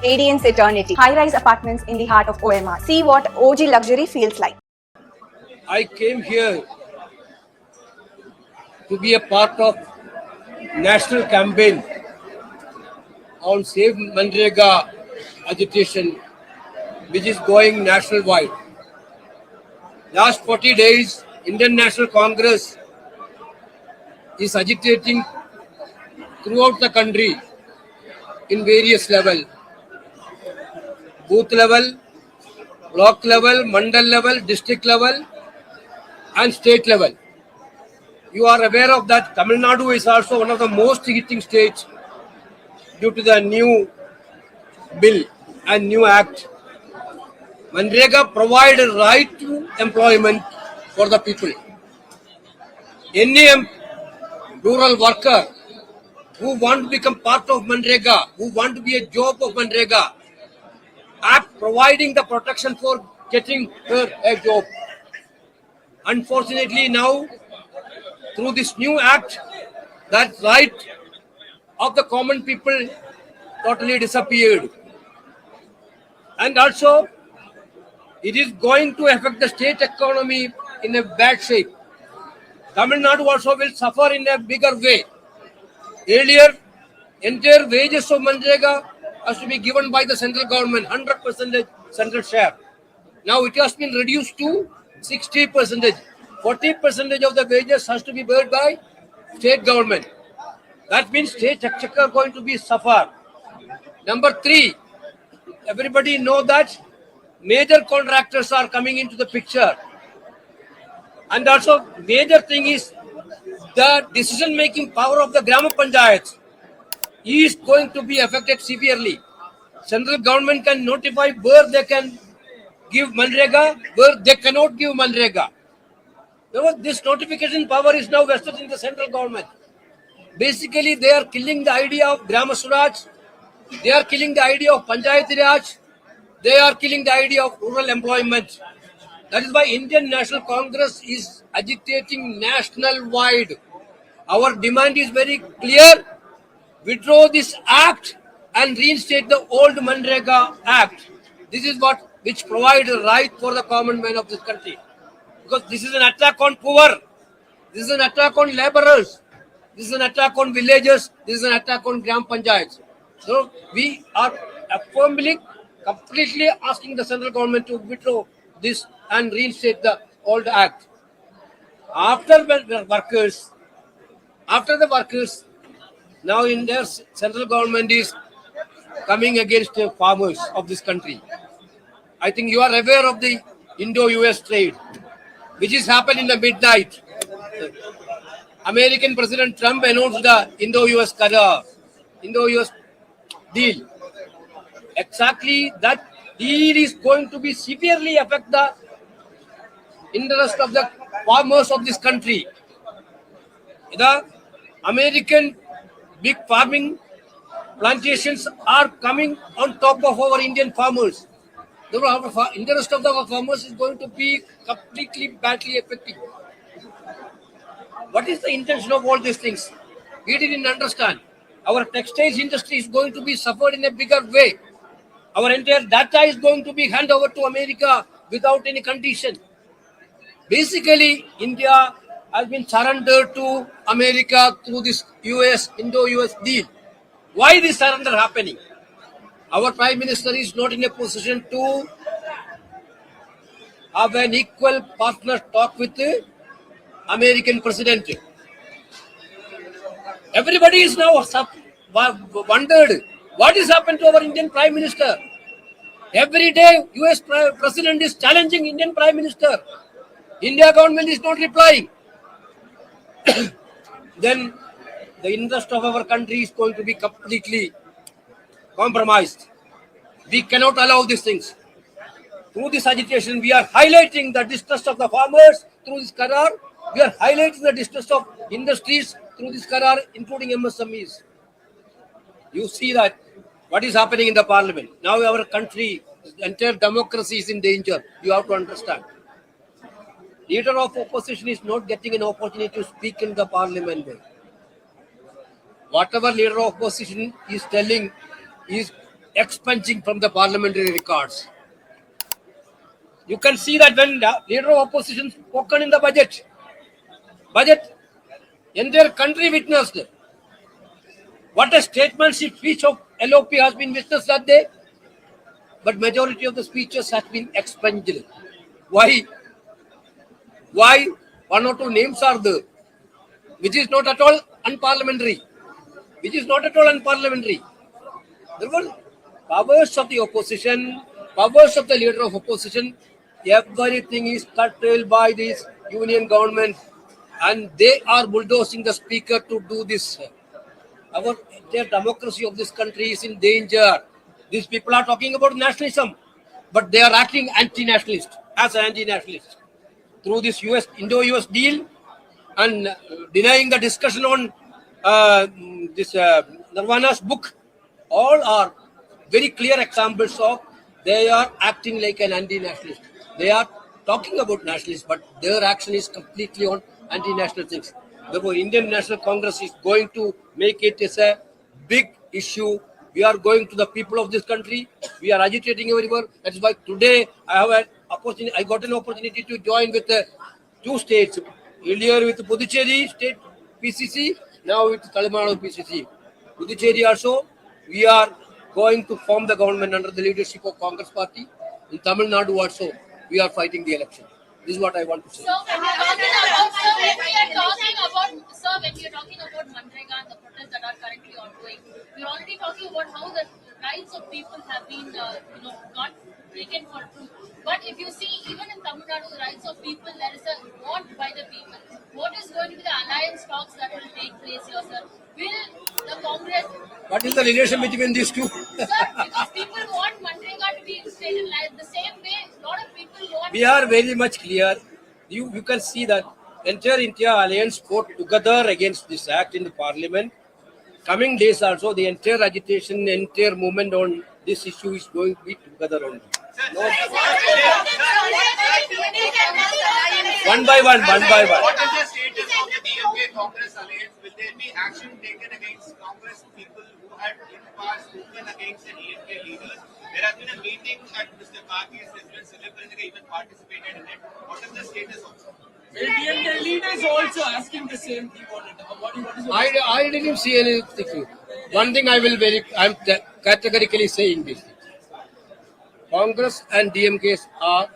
Radiance Eternity, high-rise apartments in the heart of OMR. See what OG luxury feels like. I came here to be a part of national campaign on Save Manrega agitation, which is going national wide. Last 40 days, Indian National Congress is agitating throughout the country in various level, booth level, block level, mandal level, district level, and state level. You are aware of that Tamil Nadu is also one of the most hitting states due to the new bill and new act. Manrega provide a right to employment for the people. Any rural worker who want to become part of Manrega, who want to be a job of Manrega, are providing the protection for getting her a job. Unfortunately now, through this new act, that right of the common people totally disappeared. And also, it is going to affect the state economy in a bad shape. Tamil Nadu also will suffer in a bigger way. Earlier, entire wages of Manrega has to be given by the central government, 100% central share. Now it has been reduced to 60%. 40% of the wages has to be borne by state government. That means state exchequer going to be suffer. Number 3, everybody know that major contractors are coming into the picture. And also major thing is the decision-making power of the Grama Panchayats is going to be affected severely. Central government can notify where they can give Manrega, where they cannot give Manrega. This notification power is now vested in the central government. Basically, they are killing the idea of Grama Swaraj, they are killing the idea of Panchayati Raj, they are killing the idea of rural employment. That is why Indian National Congress is agitating national-wide. Our demand is very clear. Withdraw this act and reinstate the old Manrega Act. This is what which provides a right for the common man of this country. Because this is an attack on poor. This is an attack on laborers. This is an attack on villagers. This is an attack on Gram Panchayats. So we are firmly, completely asking the central government to withdraw this and reinstate the old act. After the workers, now in their central government is coming against the farmers of this country. I think you are aware of the Indo-US trade, which is happened in the midnight. American President Trump announced the Indo-US deal. Exactly that deal is going to be severely affect the interest of the farmers of this country. The American big farming plantations are coming on top of our Indian farmers. The interest of the farmers is going to be completely badly affected. What is the intention of all these things? We didn't understand. Our textiles industry is going to be suffered in a bigger way. Our entire data is going to be handed over to America without any condition. Basically, India has been surrendered to America through this Indo-US deal. Why this surrender happening? Our Prime Minister is not in a position to have an equal partner talk with the American President. Everybody is now wondered what has happened to our Indian Prime Minister. Every day, US President is challenging Indian Prime Minister. India government is not replying. Then the interest of our country is going to be completely compromised. We cannot allow these things. Through this agitation, we are highlighting the distress of the farmers through this Karar. We are highlighting the distress of industries through this Karar, including MSMEs. You see that what is happening in the parliament. Now our country, entire democracy is in danger. You have to understand. Leader of opposition is not getting an opportunity to speak in the parliament. Whatever leader of opposition is telling is expunging from the parliamentary records. You can see that when the leader of opposition spoken in the budget, entire country witnessed. What a statesmanship speech of LOP has been witnessed that day. But majority of the speeches has been expunged. Why? Why? One or two names are there, which is not at all unparliamentary. There were powers of the opposition, powers of the leader of opposition. Everything is curtailed by this union government, and they are bulldozing the speaker to do this. Our entire democracy of this country is in danger. These people are talking about nationalism, but they are acting anti-nationalist, as an anti-nationalist. Through this Indo-US deal and denying the discussion on this Nirvana's book, all are very clear examples of they are acting like an anti-nationalist. They are talking about nationalists, but their action is completely on anti-national things. Therefore, Indian National Congress is going to make it as a big issue. We are going to the people of this country. We are agitating everywhere. That's why today I have an opportunity. I got an opportunity to join with two states. Earlier with Puducherry State PCC, now with Tamil Nadu PCC. Puducherry also, we are going to form the government under the leadership of Congress Party. In Tamil Nadu also, we are fighting the election. This is what I want to say. So when we are talking about Manrega and the protests that are currently ongoing, we are already talking about how the rights of people have been, not taken for true. But if you see, even in Tamil Nadu, the rights of people, there is a want by the people. What is going to be the alliance talks that will take place here, sir? Will the Congress? What is the relation between these two? Sir, because people want Manrega to be instated like the same way. A lot of people want. We are very much clear. You can see that entire India alliance fought together against this act in the parliament. Coming days also, the entire agitation, the entire movement on this issue is going to be together only. No. One by one. What is the status of the DMK Congress alliance? Will there be action taken against Congress people who had in the past spoken against the DMK leaders? There has been a meeting at Mr. Kargi's residence. Silipranjika even participated in it. What is the status of it? The DMK leaders also asking the same thing on it. What is your I didn't see anything. One thing I'm categorically saying this. Congress and DMKs are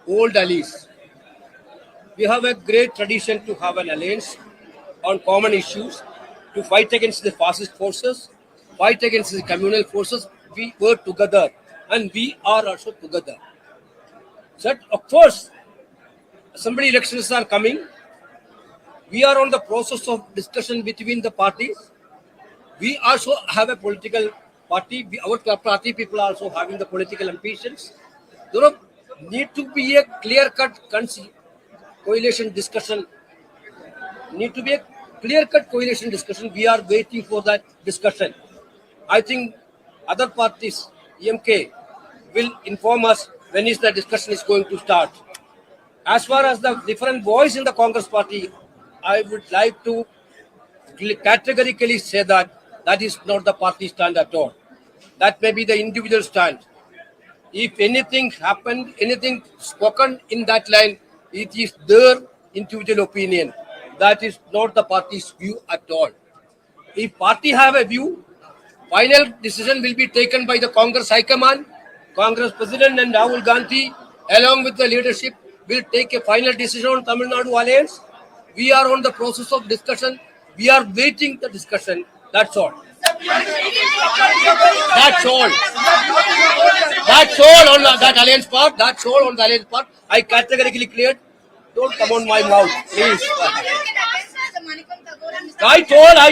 old allies. We have a great tradition to have an alliance on common issues, to fight against the fascist forces, fight against the communal forces. We were together and we are also together. So, of course, assembly elections are coming. We are on the process of discussion between the parties. We also have a political party. Our party people are also having the political ambitions. There need to be a clear-cut coalition discussion. We are waiting for that discussion. I think other parties, EMK, will inform us when is the discussion is going to start. As far as the different voice in the Congress party, I would like to categorically say that that is not the party stand at all. That may be the individual stand. If anything happened, anything spoken in that line, it is their individual opinion. That is not the party's view at all. If party have a view, final decision will be taken by the Congress High Command. Congress President and Rahul Gandhi, along with the leadership, will take a final decision on Tamil Nadu alliance. We are on the process of discussion. We are waiting the discussion. That's all. That's all. That's all on that alliance part. That's all on the alliance part. I categorically cleared. Don't come on my mouth, please. I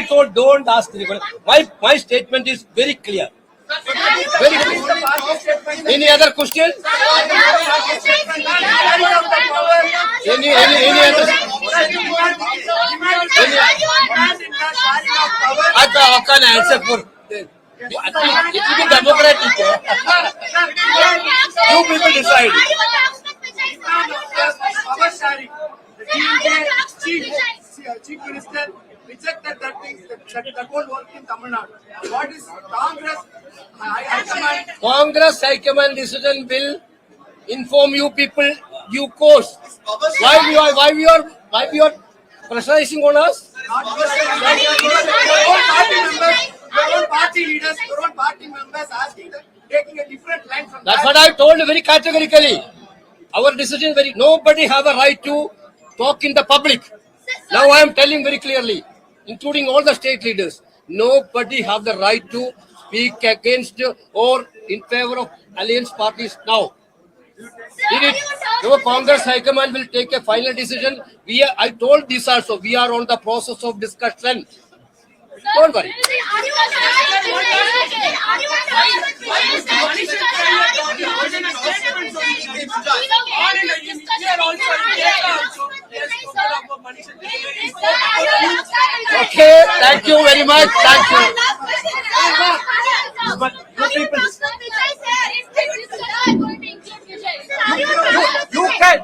told, don't ask anybody. My statement is very clear. Very clear. Any other question? Any other? I can answer for. It will be democratic. You people decide. Chief Minister rejected that thing that won't work in Tamil Nadu. What is Congress Congress High Command decision will inform you people due course. Why we are pressurizing on us? Your own party leaders, your own party members asking, taking a different line from That's that. what I told very categorically. Our decision very. Nobody have a right to talk in the public. Now I am telling very clearly, including all the state leaders, nobody have the right to speak against or in favor of alliance parties now. No, Congress High Command will take a final decision. I told this also. We are on the process of discussion. Don't worry. Okay, thank you very much. Thank you.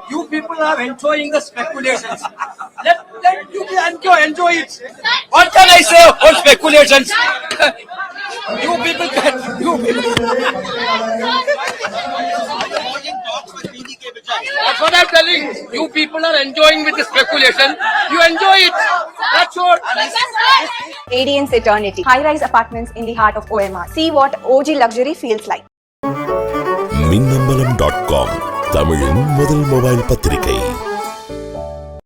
You people are enjoying the speculations. Let you enjoy it. What can I say on speculations? You people can. That's what I'm telling. You people are enjoying with the speculation. You enjoy it. That's all. Radiance Eternity. High-rise apartments in the heart of OMR. See what OG luxury feels like. மின்னம்பலம்.com தமிழின் முதல் mobile பத்திரிகை.